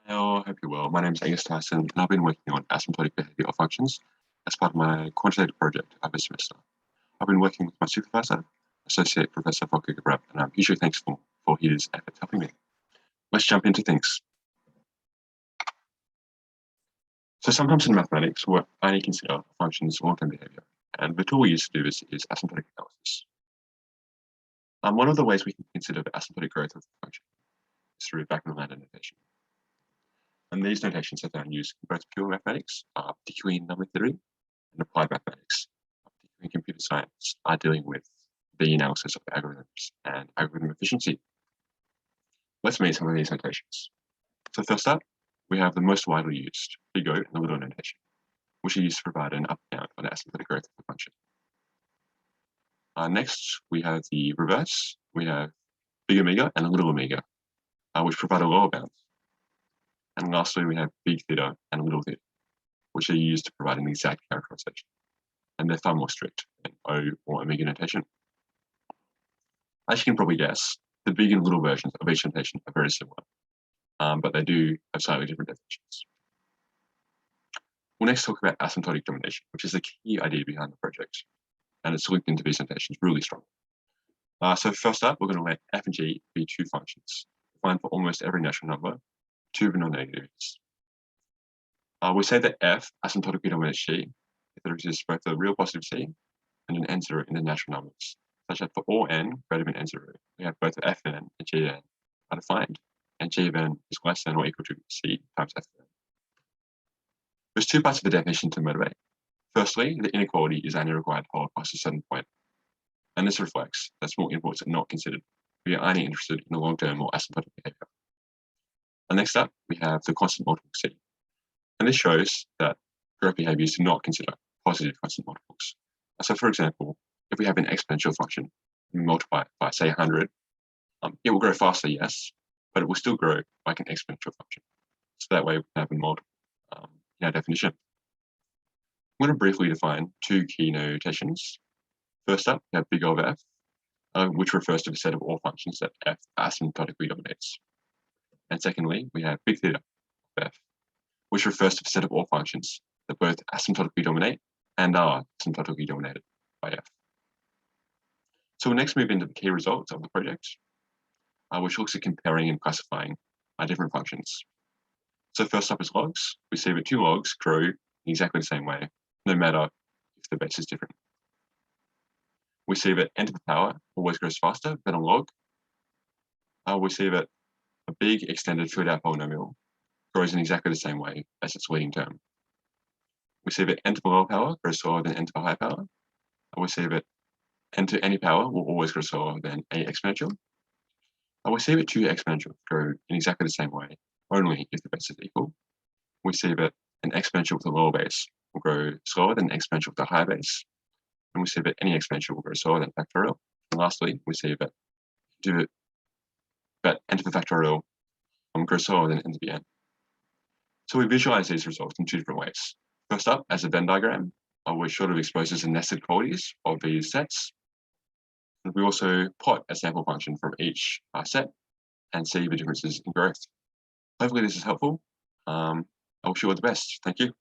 Hello, hope you're well. My name is Angus Tyson, and I've been working on asymptotic behaviour functions as part of my quantitative project over the semester. I've been working with my supervisor, Associate Professor Volker Gebrab, and I'm hugely thankful for his efforts helping me. Let's jump into things. So sometimes in mathematics, we only consider functions long-term behaviour, and the tool we use to do this is asymptotic analysis. One of the ways we can consider the asymptotic growth of the function is through Bachmann Landau notation. And these notations are then used in both pure mathematics, particularly in number theory, and applied mathematics, particularly in computer science, are dealing with the analysis of algorithms and algorithm efficiency. Let's meet some of these notations. So first up, we have the most widely used, big O and the little notation, which are used to provide an up and down on the asymptotic growth of the function. Next, we have the reverse. We have big omega and a little omega, which provide a lower bound. And lastly, we have big theta and little theta, which are used to provide an exact characterization. And they're far more strict than O or omega notation. As you can probably guess, the big and little versions of each notation are very similar, but they do have slightly different definitions. We'll next talk about asymptotic domination, which is the key idea behind the project, and it's linked into these notations really strongly. So first up, we're going to let f and g be two functions, defined for almost every natural number, two of the non-negatives. We say that f asymptotically dominates g if there exists both a real positive c and an n0 in the natural numbers, such that for all n greater than n0, we have both fn and gn are defined, and g of n is less than or equal to c times fn. There's two parts of the definition to motivate. Firstly, the inequality is only required to hold past a certain point, and this reflects that small inputs are not considered. We are only interested in the long-term or asymptotic behavior. And next up, we have the constant multiple c. And this shows that correct behaviors do not consider positive constant multiples. So for example, if we have an exponential function, and we multiply it by say 100, it will grow faster, yes, but it will still grow like an exponential function. So that way we can have a multiple in our definition. I'm going to briefly define two key notations. First up, we have big O of f, which refers to the set of all functions that f asymptotically dominates. And secondly, we have big theta of f, which refers to the set of all functions that both asymptotically dominate and are asymptotically dominated by f. So we'll next move into the key results of the project, which looks at comparing and classifying different functions. So first up is logs. We see that two logs grow in exactly the same way, no matter if the base is different. We see that n to the power always grows faster than a log. We see that a big extended filled-out polynomial grows in exactly the same way as its leading term. We see that n to the lower power grows slower than n to the higher power. We see that n to any power will always grow slower than a exponential. We see that two exponentials grow in exactly the same way, only if the base is equal. We see that an exponential with a lower base will grow slower than an exponential with a higher base. And we see that any exponential will grow slower than factorial. And lastly, we see that n to the factorial grows slower than n to the n. So we visualize these results in two different ways. First up, as a Venn diagram, which sort of exposes the nested qualities of these sets. And we also plot a sample function from each set and see the differences in growth. Hopefully this is helpful. I wish you all the best. Thank you.